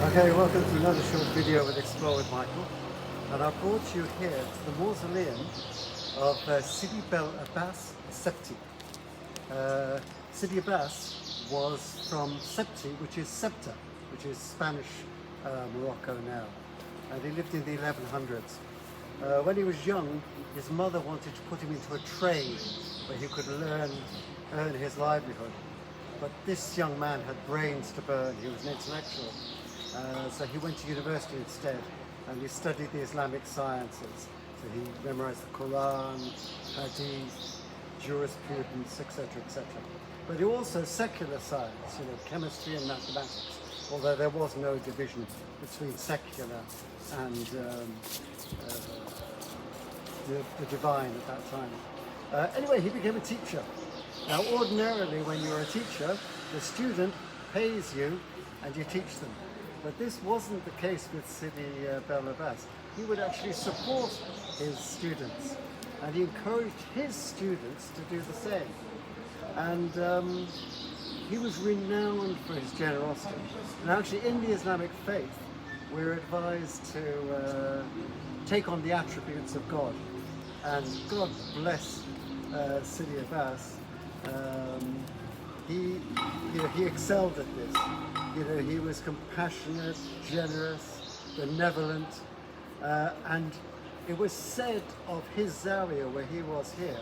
Okay, welcome to another short video with Explore with Michael. And I've brought you here to the mausoleum of Sidi Bel Abbas, Sabti. Sidi Abbas was from Sabti, which is Ceuta, which is Spanish Morocco now. And he lived in the 1100s. When he was young, his mother wanted to put him into a trade where he could earn his livelihood. But this young man had brains to burn, he was an intellectual. So he went to university instead and he studied the Islamic sciences. So he memorized the Quran, Hadith, jurisprudence, etc., etc. But he also secular science, chemistry and mathematics, although there was no division between secular and the divine at that time. Anyway, he became a teacher. Now, ordinarily, when you're a teacher, the student pays you and you teach them. But this wasn't the case with Sidi Bel Abbas. He would actually support his students and he encouraged his students to do the same. And he was renowned for his generosity. And actually in the Islamic faith, we're advised to take on the attributes of God. And God bless Sidi Abbas. He excelled at this. He was compassionate, generous, benevolent, and it was said of his Zaouia where he was here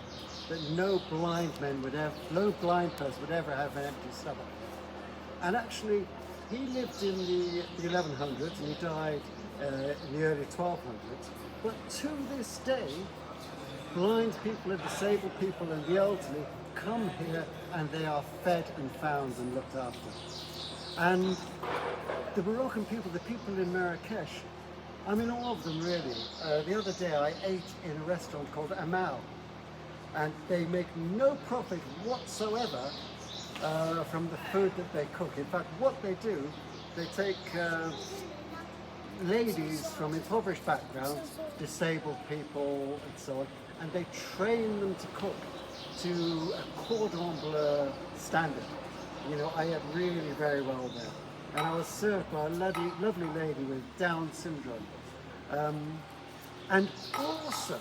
that no blind person would ever have an empty stomach. And actually, he lived in the 1100s and he died in the early 1200s. But to this day, blind people and disabled people and the elderly come here and they are fed and found and looked after. And the Moroccan people, the people in Marrakesh, I'm in awe of them really. The other day I ate in a restaurant called Amal, and they make no profit whatsoever from the food that they cook. In fact, what they do, they take ladies from impoverished backgrounds, disabled people and so on, and they train them to cook to a cordon bleu standard. I ate really very well there. And I was served by a lovely lady with Down syndrome. And also,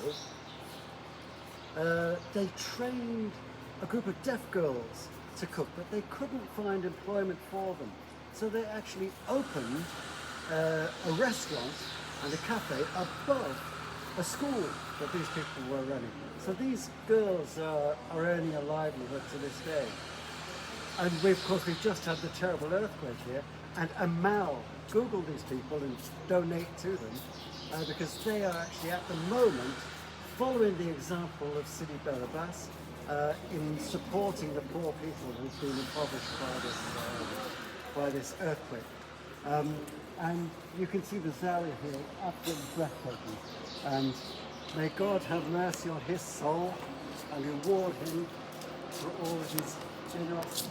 they trained a group of deaf girls to cook, but they couldn't find employment for them. So they actually opened a restaurant and a cafe above a school that these people were running. So these girls are earning a livelihood to this day. And of course, we've just had the terrible earthquake here, and Amal, Google these people and donate to them, because they are actually at the moment following the example of Sidi Bel Abbas in supporting the poor people who've been impoverished by this earthquake. And you can see the Zaouia here, absolutely breathtaking. And may God have mercy on his soul and reward him for all of his generosity.